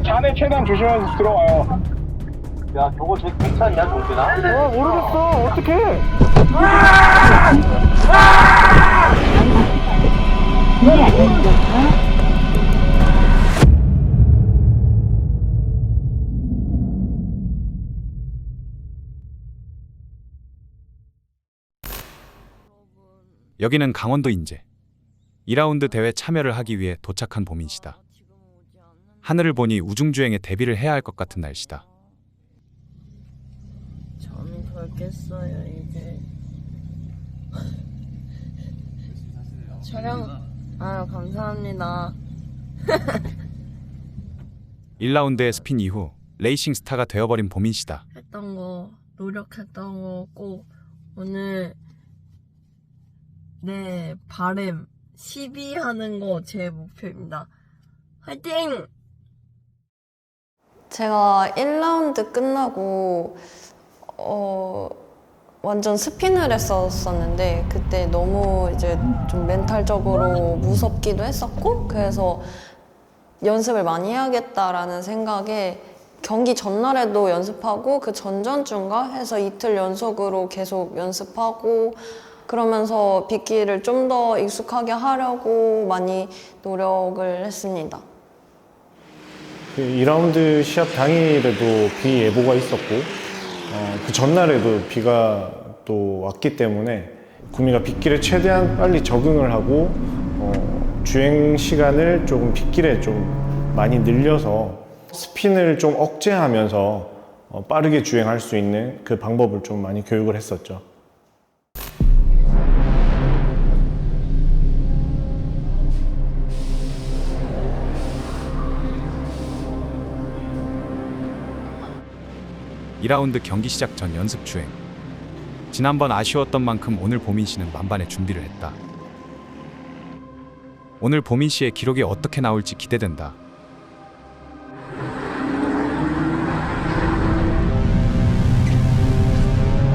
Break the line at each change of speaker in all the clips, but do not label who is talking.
잔에 최대한 조심해서 들어와요.
야, 저거 쟤 괜찮냐, 정진아?
모르겠어. 어떡해.
문이 안 열렸어.
여기는 강원도 인제. 2라운드 대회 참여를 하기 위해 도착한 보민 씨다. 하늘을 보니 우중주행에 대비를 해야 할 것 같은 날씨다.
잠이 덜 깼어요 이제. 촬영 감사합니다.
1라운드의 스핀 이후 레이싱 스타가 되어버린 보민 씨다.
했던 거, 노력했던 거 꼭 오늘 내 바램 12 하는 거 제 목표입니다. 화이팅! 제가 1라운드 끝나고 완전 스핀을 했었는데 그때 너무 이제 좀 멘탈적으로 무섭기도 했었고 그래서 연습을 많이 해야겠다라는 생각에 경기 전날에도 연습하고 그 전전주인가 해서 이틀 연속으로 계속 연습하고 그러면서 빗기를 좀 더 익숙하게 하려고 많이 노력을 했습니다.
2라운드 시합 당일에도 비 예보가 있었고 그 전날에도 비가 또 왔기 때문에 구미가 빗길에 최대한 빨리 적응을 하고 주행 시간을 조금 빗길에 좀 많이 늘려서 스핀을 좀 억제하면서 빠르게 주행할 수 있는 그 방법을 좀 많이 교육을 했었죠.
이 라운드 경기 시작 전 연습 주행. 지난번 아쉬웠던 만큼 오늘 보민 씨는 만반의 준비를 했다. 오늘 보민 씨의 기록이 어떻게 나올지 기대된다.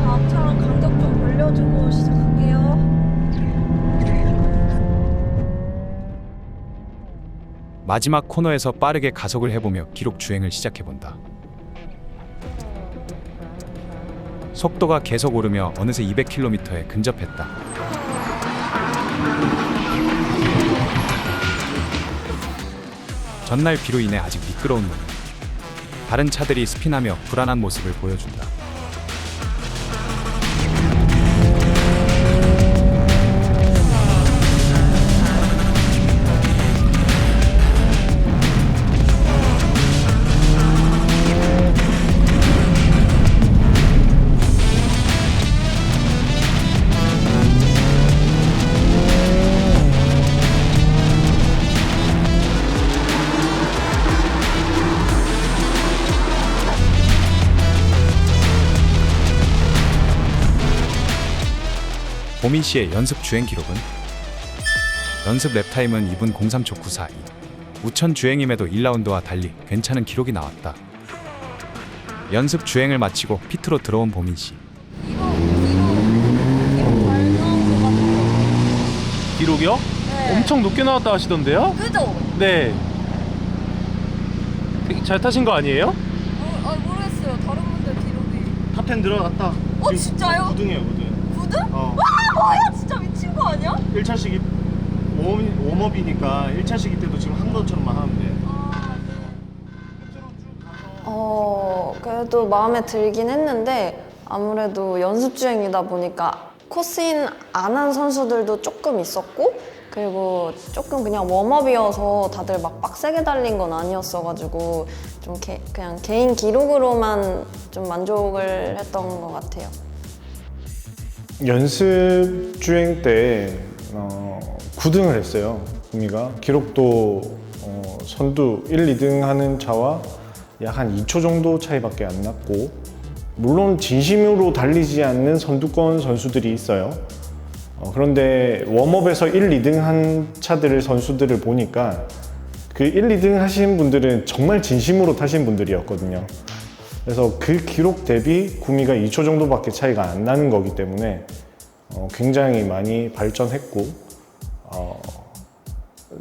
앞차랑 간격 좀 벌려주고 시작할게요.
마지막 코너에서 빠르게 가속을 해보며 기록 주행을 시작해본다. 속도가 계속 오르며 어느새 200km에 근접했다. 전날 비로 인해 아직 미끄러운路面. 다른 차들이 스핀하며 불안한 모습을 보여준다. 보민 씨의 연습 주행 기록은 연습 랩타임은 2분 03초 942. 우천 주행임에도 1라운드와 달리 괜찮은 기록이 나왔다. 연습 주행을 마치고 피트로 들어온 보민 씨.
기록이요?
네.
엄청 높게 나왔다 하시던데요?
그죠?
네. 되게 잘 타신 거 아니에요?
모르겠어요. 다른 분들 기록이.
탑10 들어갔다.
진짜요?
9등이에요, 9등.
9등?
어.
와 뭐야 진짜 미친 거 아니야?
1차식이 웜업이니까 1차식이 때도 지금 한 것처럼만 하면 돼.
그래도 마음에 들긴 했는데 아무래도 연습 주행이다 보니까 코스인 안 한 선수들도 조금 있었고 그리고 조금 그냥 웜업이어서 다들 막 빡세게 달린 건 아니었어가지고 좀 그냥 개인 기록으로만 좀 만족을 했던 것 같아요.
연습 주행 때 9등을 했어요. 구미가 기록도 선두 1, 2등 하는 차와 약 한 2초 정도 차이밖에 안 났고 물론 진심으로 달리지 않는 선두권 선수들이 있어요. 그런데 웜업에서 1, 2등 한 차들을 선수들을 보니까 그 1, 2등 하신 분들은 정말 진심으로 타신 분들이었거든요. 그래서 그 기록 대비 구미가 2초 정도밖에 차이가 안 나는 거기 때문에 굉장히 많이 발전했고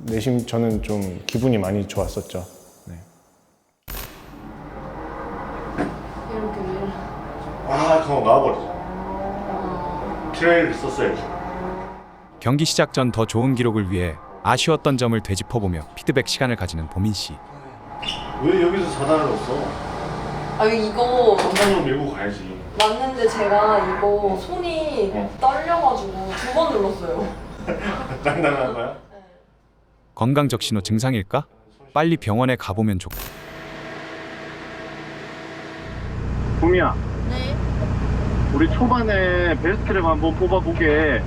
내심 저는 좀 기분이 많이 좋았었죠. 네.
하고 나와버리잖아. 트레일을 썼어야지.
경기 시작 전 더 좋은 기록을 위해 아쉬웠던 점을 되짚어보며 피드백 시간을 가지는 보민 씨.
왜 여기서 4단을 넣었어?
아 이거
3단으로 밀고 가야지.
맞는데 제가 이거 손이 떨려가지고 2번 눌렀어요.
장난하는 거야?
건강적 신호 증상일까? 빨리 병원에 가보면 좋고.
구미야,
네.
우리 초반에 베스트랩 한번 뽑아보게.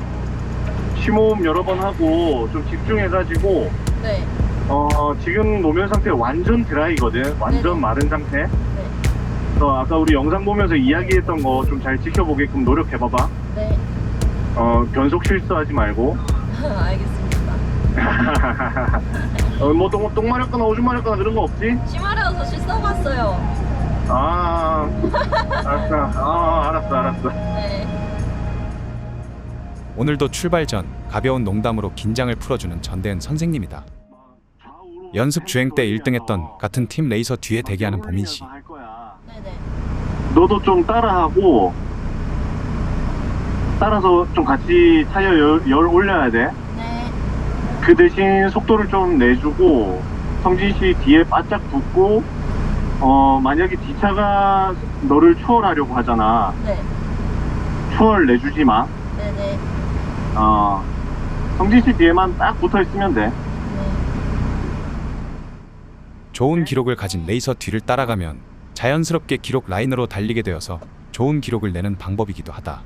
심호흡 여러 번 하고 좀 집중해가지고
네.
지금 노면 상태 완전 드라이거든. 완전
네네.
마른 상태. 그래서 아까 우리 영상 보면서 이야기했던 거 좀 잘 지켜보게끔 노력해봐봐.
네.
변속 실수하지 말고.
알겠습니다.
뭐 똥 마렵거나 오줌 마렵거나 그런 거 없지?
심하려서 씻어봤어요.
알았어.
네.
오늘도 출발 전 가벼운 농담으로 긴장을 풀어주는 전대은 선생님이다. 연습 주행 때 1등했던 같은 팀 레이서 뒤에 대기하는 보민 씨.
네네.
너도 좀 따라하고 따라서 좀 같이 타이어 열 올려야 돼.
네.
그 대신 속도를 좀 내주고 성진 씨 뒤에 바짝 붙고 만약에 뒷차가 너를 추월하려고 하잖아.
네.
추월 내주지 마.
네네.
성진 씨 뒤에만 딱 붙어 있으면 돼.
좋은 기록을 가진 레이서 뒤를 따라가면 자연스럽게 기록 라인으로 달리게 되어서 좋은 기록을 내는 방법이기도 하다.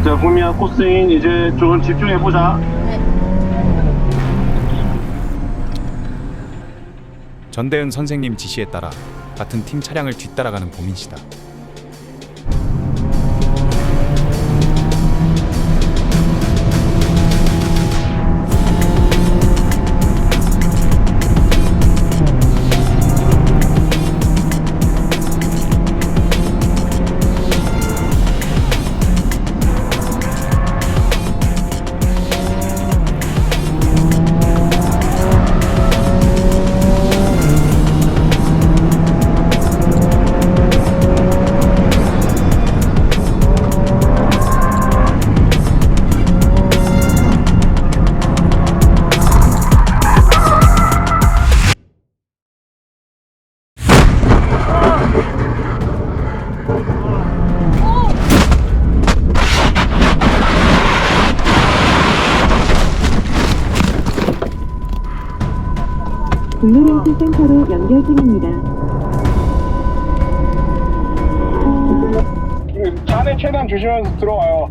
자, 구미야 코스인 이제 좀 집중해보자.
전대은 선생님 지시에 따라 같은 팀 차량을 뒤따라가는 보민 씨다.
블루레이스 센터로 연결 중입니다.
자네 최대한 조심하면서 들어와요.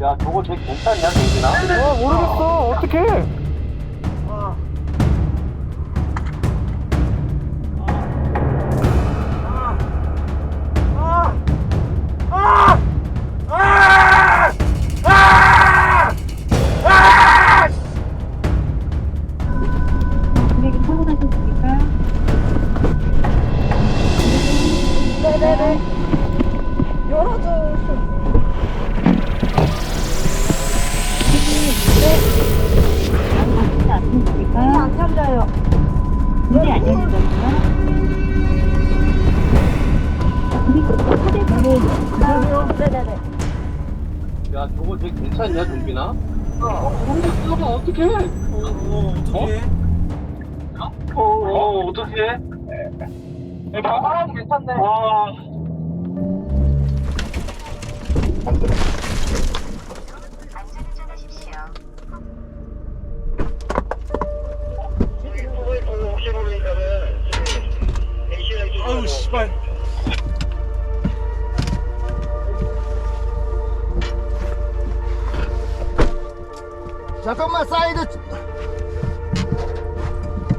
야, 저거 쟤 괜찮냐, 정진아? 모르겠어. 어떡해?
블랙이 타고 가셨습니까?
네네네. 열어줘.
아프십니까?
안 털려요.
문이 안 열리거든요.
네네네.
야, 저거 되게 괜찮냐, 동빈아?
어떡해?
괜찮네.
아유 씨발.
잠깐만, 사이드.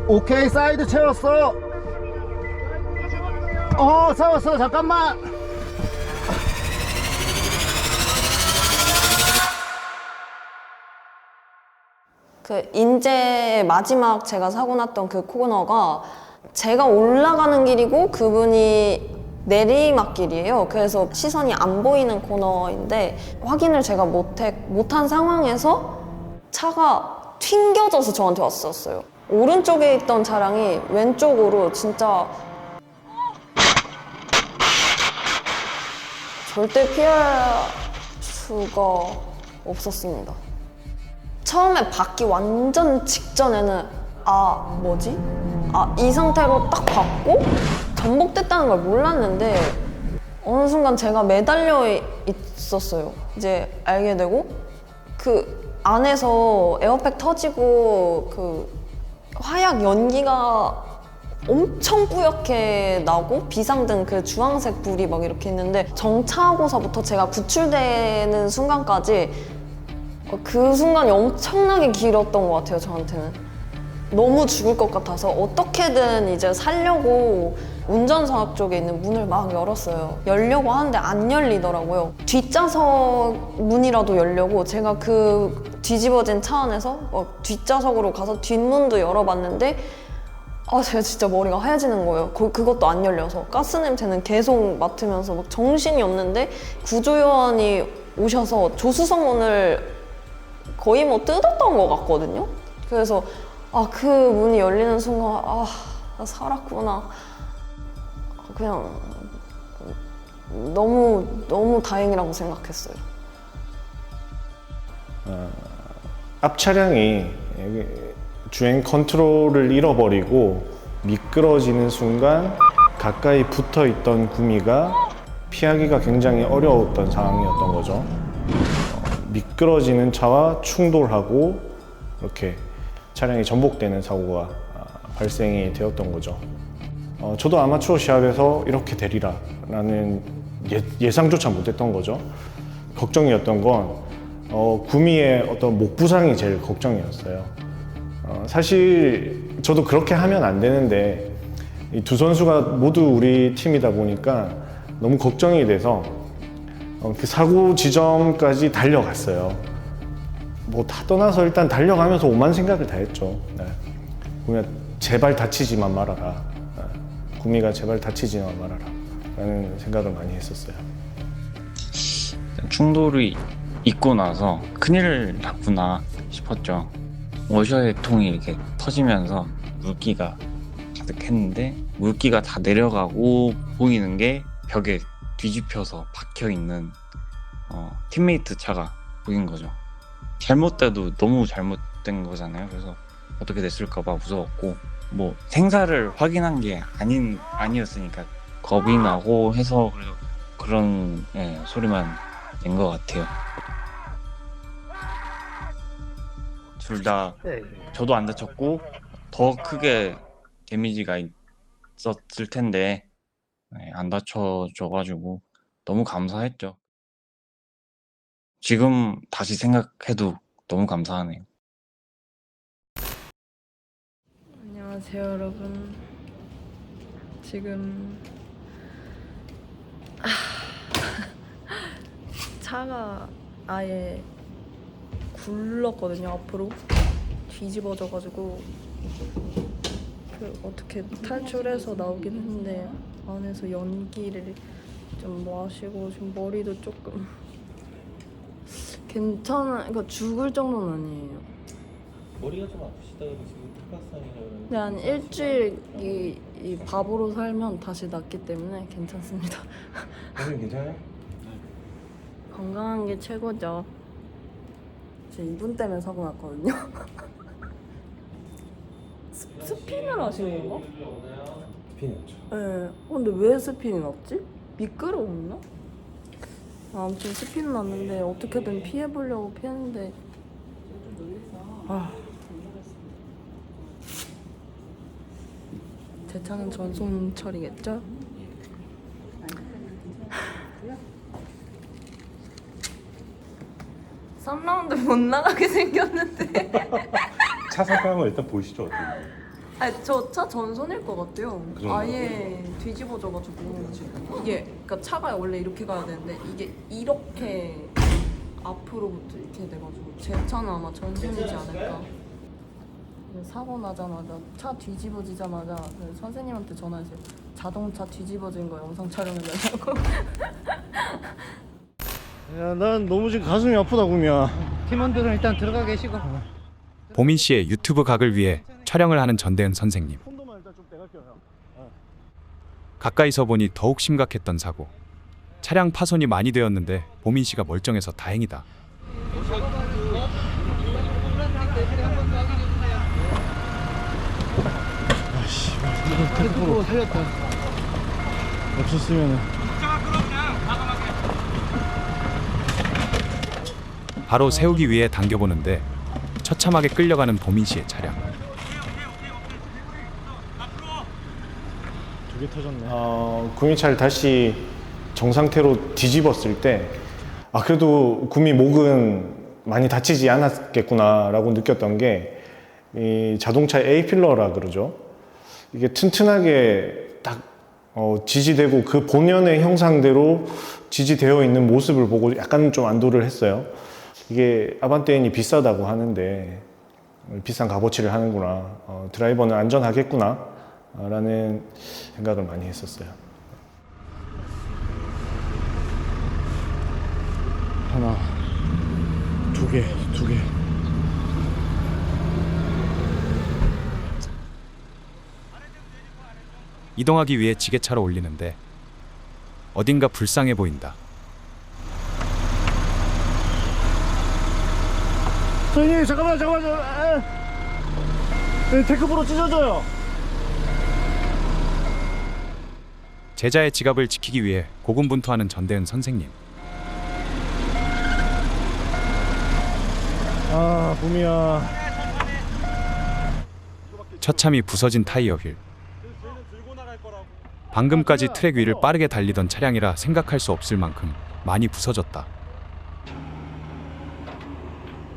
오케이, 사이드 채웠어. 채웠어, 잠깐만.
그 인제 마지막 제가 사고 났던 그 코너가 제가 올라가는 길이고 그분이 내리막길이에요. 그래서 시선이 안 보이는 코너인데 확인을 제가 못한 상황에서 차가 튕겨져서 저한테 왔었어요. 오른쪽에 있던 차량이 왼쪽으로 진짜 절대 피할 수가 없었습니다. 처음에 받기 완전 직전에는 뭐지? 이 상태로 딱 받고 전복됐다는 걸 몰랐는데 어느 순간 제가 매달려 있었어요. 이제 알게 되고 그 안에서 에어백 터지고 그 화약 연기가 엄청 뿌옇게 나고 비상등 그 주황색 불이 막 이렇게 있는데 정차하고서부터 제가 구출되는 순간까지 그 순간이 엄청나게 길었던 것 같아요, 저한테는. 너무 죽을 것 같아서 어떻게든 이제 살려고 운전석 쪽에 있는 문을 막 열었어요. 열려고 하는데 안 열리더라고요. 뒷좌석 문이라도 열려고 제가 그 뒤집어진 차 안에서 뒷좌석으로 가서 뒷문도 열어봤는데 제가 진짜 머리가 하얘지는 거예요. 그것도 안 열려서. 가스 냄새는 계속 맡으면서 막 정신이 없는데 구조요원이 오셔서 조수석 문을 거의 뭐 뜯었던 것 같거든요. 그래서 그 문이 열리는 순간 나 살았구나. 그냥 너무 다행이라고 생각했어요.
앞 차량이 주행 컨트롤을 잃어버리고 미끄러지는 순간 가까이 붙어 있던 구미가 피하기가 굉장히 어려웠던 상황이었던 거죠. 미끄러지는 차와 충돌하고 이렇게 차량이 전복되는 사고가 발생이 되었던 거죠. 저도 아마추어 시합에서 이렇게 되리라 라는 예상조차 못했던 거죠. 걱정이었던 건 구미의 어떤 목 부상이 제일 걱정이었어요. 사실 저도 그렇게 하면 안 되는데 이 두 선수가 모두 우리 팀이다 보니까 너무 걱정이 돼서 그 사고 지점까지 달려갔어요. 뭐 다 떠나서 일단 달려가면서 오만 생각을 다 했죠. 구미야 제발 다치지만 말아라. 구미가 제발 다치지만 말아라 라는 생각을 많이 했었어요.
충돌이 있고 나서 큰일 났구나 싶었죠. 워셔의 통이 이렇게 터지면서 물기가 가득했는데 물기가 다 내려가고 보이는 게 벽에 뒤집혀서 박혀있는 팀메이트 차가 보인 거죠. 잘못돼도 너무 잘못된 거잖아요. 그래서 어떻게 됐을까봐 무서웠고 뭐 생사를 확인한 게 아니었으니까 겁이 나고 해서 그런 소리만 낸 것 같아요. 둘 다 저도 안 다쳤고 더 크게 데미지가 있었을 텐데 안 다쳐줘가지고 너무 감사했죠. 지금 다시 생각해도 너무 감사하네요.
안녕하세요 여러분. 지금 차가 아예 굴렀거든요. 앞으로 뒤집어져가지고 어떻게 탈출해서 나오긴 했는데 안에서 연기를 좀 마시고 지금 머리도 조금 그러니까 죽을 정도는 아니에요.
머리가 좀 아프시다고 지금 특박상이라고 그러는데
근데 한 일주일 이 바보로 살면 다시 낫기 때문에 괜찮습니다.
선생님 괜찮아요?
건강한 게 최고죠. 제 이분 때문에 사고 났거든요. 스핀을 하신 건가?
스핀이었죠.
네. 근데 왜 스핀이 났지? 미끄러웠나? 아무튼 스핀 났는데 어떻게든 피해보려고 피했는데 제 차는 전손 처리겠죠? 3라운드 못 나가게 생겼는데.
차 상황을 일단 보시죠. 어떻게.
아니 저 차 전손일 것 같아요.
정도요?
아예 뒤집어져가지고 이게 그러니까 차가 원래 이렇게 가야 되는데 이게 이렇게 앞으로부터 이렇게 돼가지고 제 차는 아마 전손이지 않을까. 사고 나자마자 차 뒤집어지자마자 선생님한테 전화했어요. 자동차 뒤집어진 거 영상 촬영해달라고.
야, 난 너무 지금 가슴이 아프다 구미야.
팀원들은 일단 들어가 계시고.
보민 씨의 유튜브 각을 위해 촬영을 하는 전대은 선생님.
폰도만 일단 좀 떼갈게요.
가까이서 보니 더욱 심각했던 사고. 차량 파손이 많이 되었는데 보민 씨가 멀쩡해서 다행이다.
테크로 살렸다. 없었으면
바로 세우기 위해 당겨보는데 처참하게 끌려가는 보민 씨의 차량.
두 개 터졌네.
구미차를 다시 정상태로 뒤집었을 때 그래도 구미 목은 많이 다치지 않았겠구나라고 느꼈던 게 이 자동차의 A필러라 그러죠. 이게 튼튼하게 딱 지지되고 그 본연의 형상대로 지지되어 있는 모습을 보고 약간 좀 안도를 했어요. 이게 아반떼인이 비싸다고 하는데 비싼 값어치를 하는구나, 드라이버는 안전하겠구나 라는 생각을 많이 했었어요.
하나, 두 개.
이동하기 위해 지게차로 올리는데 어딘가 불쌍해 보인다.
선생님 잠깐만요. 테크프로 찢어져요.
제자의 지갑을 지키기 위해 고군분투하는 전대은 선생님.
봄이야.
처참히 부서진 타이어 휠. 방금까지 트랙 위를 빠르게 달리던 차량이라 생각할 수 없을 만큼 많이 부서졌다.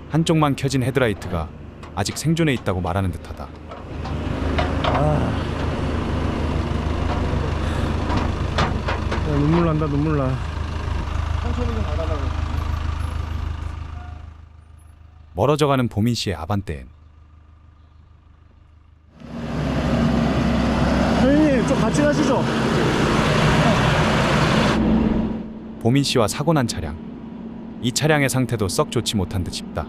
한쪽만 켜진 헤드라이트가 아직 생존해 있다고 말하는 듯하다.
눈물 난다. 천천히 좀 가다가.
멀어져가는 보민 씨의 아반떼엔
선생님 좀 같이 가시죠.
보민 씨와 사고 난 차량. 이 차량의 상태도 썩 좋지 못한 듯 싶다.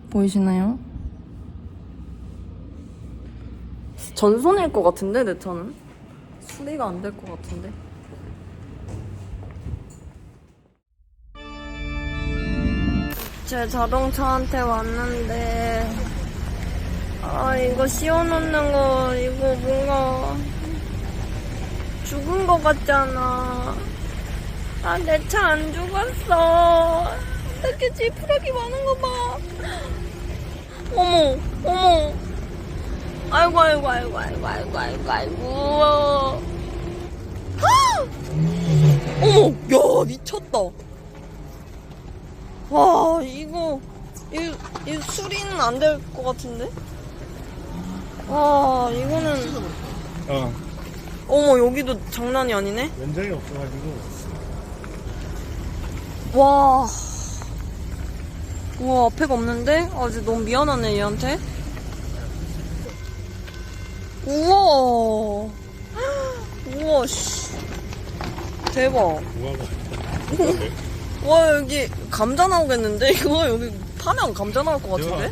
보이시나요? 전손일 것 같은데 내 차는 수리가 안 될 것 같은데. 제 자동차한테 왔는데 이거 씌워놓는 거 이거 뭔가 죽은 거 같잖아. 내 차 안 죽었어. 어떻게 지푸라기 많은 거 봐. 어머. 아이고. 어머, 야, 미쳤다. 와, 이거 수리는 안 될 것 같은데? 와, 이거는. 어머, 여기도 장난이 아니네?
면적이 없어가지고.
와. 우와, 앞에가 없는데? 이제 너무 미안하네, 얘한테. 우와. 씨. 대박. 와, 여기 감자 나오겠는데? 이거 여기 파면 감자 나올 것 같은데?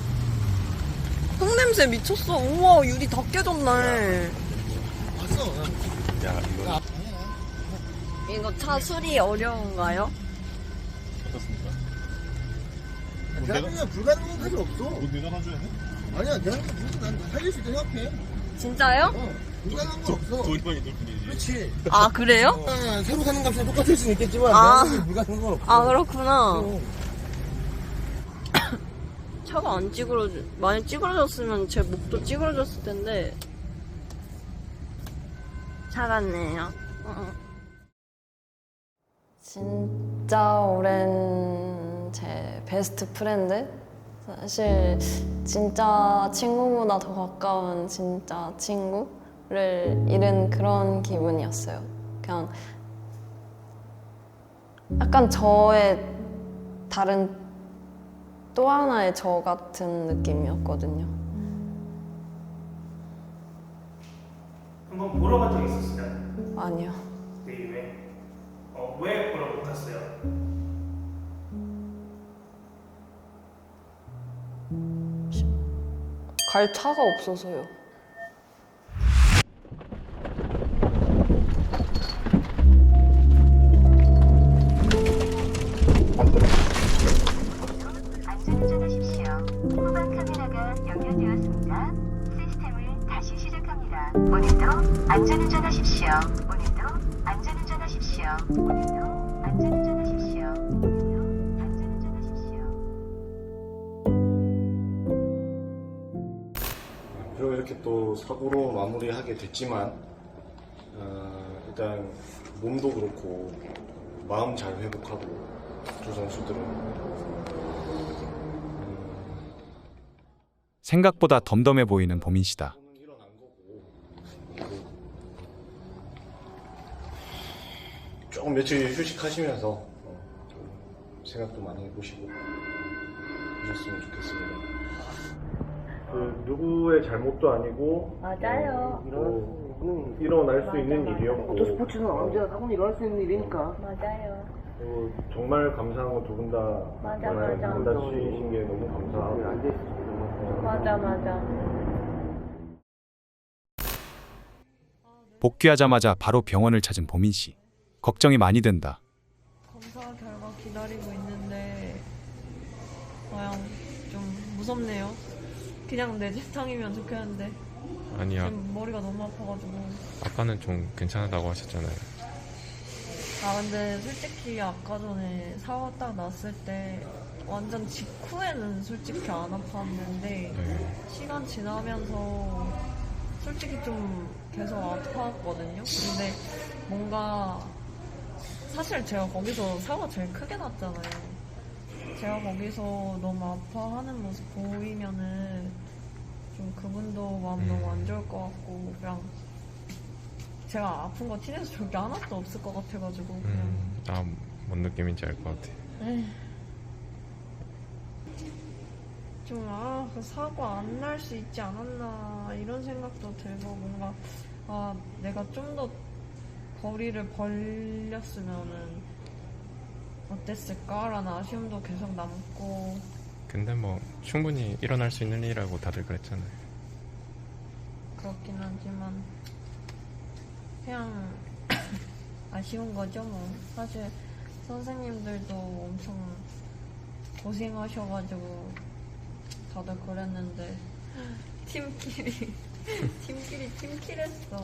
흙냄새 미쳤어. 우와, 유리 다 깨졌네. 이거 차 수리 어려운가요?
대한민국에 불가능한 사실 없어. 내가 놔줘야 돼? 아니야, 대한민국 난 살릴 수 있다 생각해.
진짜요?
불가능한 거 없어. 돈만 있을 뿐이지. 그렇지.
아, 그래요?
새로 사는 값이랑 똑같을 수는 있겠지만 대한민국에 불가능한 건 없어.
그렇구나. 차가 안 많이 찌그러졌으면 제 목도 찌그러졌을 텐데. 살았네요. 진짜 오랜 제 베스트 프렌드? 사실 진짜 친구보다 더 가까운 진짜 친구를 잃은 그런 기분이었어요. 그냥 약간 저의 다른 또 하나의 저 같은 느낌이었거든요.
한번 보러 간 적 있었어요?
아니요.
네, 왜? 왜 보러 못 갔어요?
갈 차가 없어서요.
연결되었습니다. 시스템을 다시 시작합니다. 오늘도 안전운전하십시오. 오늘도 안전운전하십시오. 오늘도 안전운전하십시오. 오늘도 안전운전하십시오.
그리고 이렇게 또 사고로 마무리하게 됐지만 일단 몸도 그렇고 마음 잘 회복하고 두 선수들은
생각보다 덤덤해 보이는 보민 씨다.
조금 며칠 휴식하시면서 생각도 많이 해보시고 하셨으면 좋겠습니다. 그 누구의 잘못도 아니고
맞아요.
일어날 수 있는 일이었고
모터스포츠는 언제나 사고는 일어날 수 있는 일이니까.
맞아요.
그리고 정말 감사한 건 두 분 다
맞아.
안 다치신 게 너무 감사하고
맞아.
복귀하자마자 바로 병원을 찾은 보민 씨. 걱정이 많이 된다.
검사 결과 기다리고 있는데 그냥 좀 무섭네요. 그냥 뇌진탕이면 좋겠는데
아니야.
지금 머리가 너무 아파가지고.
아까는 좀 괜찮다고 하셨잖아요.
아 근데 솔직히 아까 전에 사고 딱 났을 때 완전 직후에는 솔직히 안 아팠는데
네.
시간 지나면서 솔직히 좀 계속 아팠거든요. 근데 뭔가 사실 제가 거기서 사고가 제일 크게 났잖아요. 제가 거기서 너무 아파하는 모습 보이면은 좀 그분도 마음 너무 안 좋을 것 같고 그냥 제가 아픈 거 티내서 좋을 게 하나도 없을 것 같아가지고 그냥
뭔 느낌인지 알 것 같아.
좀 그 사고 안 날 수 있지 않았나 이런 생각도 들고 뭔가 내가 좀 더 거리를 벌렸으면은 어땠을까라는 아쉬움도 계속 남고.
근데 뭐 충분히 일어날 수 있는 일이라고 다들 그랬잖아요.
그렇긴 하지만 그냥 아쉬운 거죠 뭐. 사실 선생님들도 엄청 고생하셔가지고 다들 그랬는데 팀끼리 팀킬했어.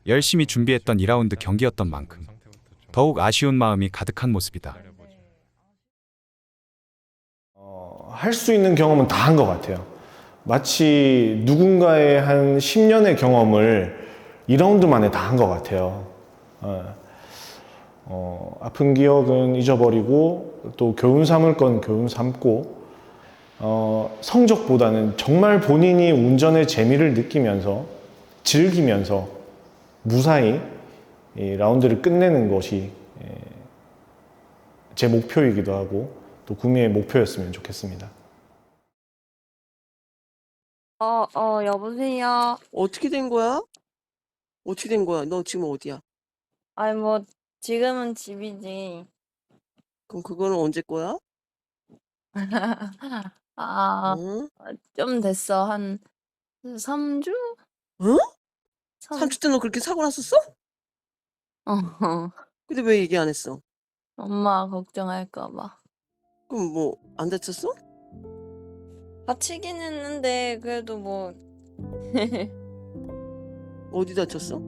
열심히 준비했던 2라운드 경기였던 만큼 더욱 아쉬운 마음이 가득한 모습이다.
할 수 있는 경험은 다 한 것 같아요. 마치 누군가의 한 10년의 경험을 2라운드 만에 다 한 것 같아요. 아픈 기억은 잊어버리고 또 교훈 삼을 건 교훈 삼고 성적보다는 정말 본인이 운전의 재미를 느끼면서 즐기면서 무사히 이 라운드를 끝내는 것이 제 목표이기도 하고 또 구미의 목표였으면 좋겠습니다.
여보세요.
어떻게 된 거야? 어떻게 된 거야? 너 지금 어디야?
아니 뭐 지금은 집이지.
그럼 그거는 언제 거야? 응?
좀 됐어. 한 3주?
응? 3주 때 너 그렇게 사고 났었어? 근데 왜 얘기 안 했어?
엄마 걱정할까 봐.
그럼 뭐 안 다쳤어?
다치긴 했는데 그래도 뭐
어디 다쳤어?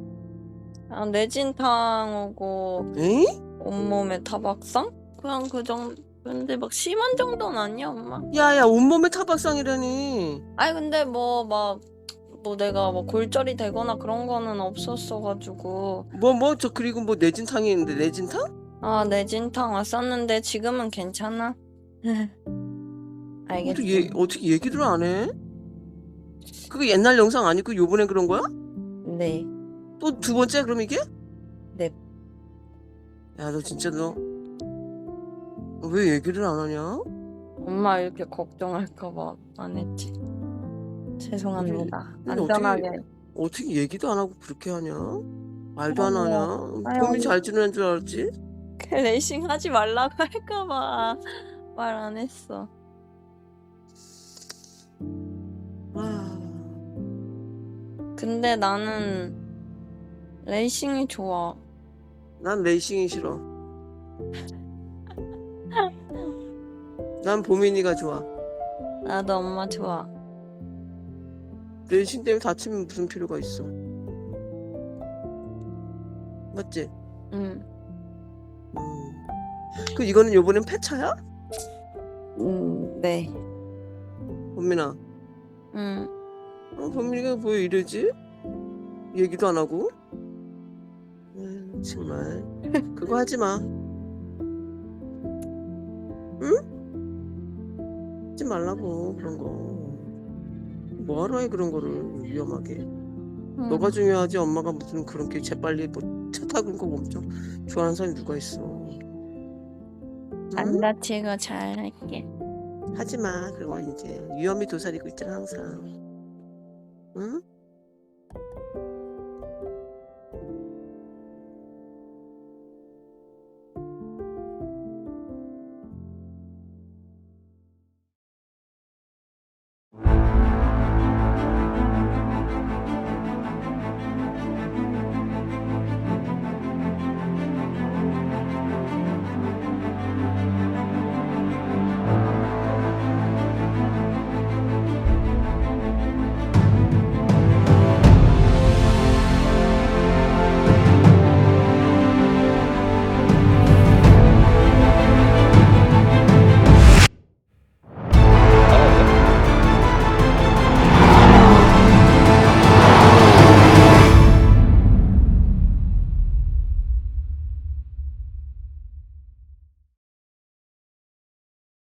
뇌진탕 오고
에이?
온몸에 타박상? 그냥 그 정도. 근데 막 심한 정도는 아니야 엄마.
야야 온몸에 타박상이라니.
아니 근데 뭐 내가 뭐 골절이 되거나 그런 거는 없었어가지고.
그리고 뭐 뇌진탕이 있는데 뇌진탕?
뇌진탕 왔었는데 지금은 괜찮아. 알겠어.
어떻게 얘기를 안 해? 그거 옛날 영상 아니고 요번에 그런 거야?
네.
또 두 번째 그럼 이게?
네.
야 너 진짜 너 왜 얘기를 안 하냐?
엄마 이렇게 걱정할까봐 안 했지. 죄송합니다.
근데
안전하게.
어떻게 얘기도 안 하고 그렇게 하냐? 말도 안 하냐?
아유,
봄이 잘 지내는 줄 알았지?
레이싱 하지 말라고 할까봐 말 안 했어. 근데 나는 레이싱이 좋아.
난 레이싱이 싫어.
난 보민이가 좋아.
나도 엄마 좋아.
렌신 때문에 다치면 무슨 필요가 있어. 맞지?
응.
그 이거는 요번엔 폐차야?
네.
보민아.
응.
보민이가 왜 이러지? 얘기도 안 하고? 정말 그거 하지 마. 응? 하지 말라고 그런 거. 뭐하러 해 그런 거를 위험하게. 너가 중요하지 엄마가 무슨 그런 게 재빨리 뭐 차 타고 거 엄청 좋아하는 사람이 누가 있어.
안 다치고 잘 할게.
하지 마 그런 거 이제 위험이 도사리고 있잖아 항상. 응?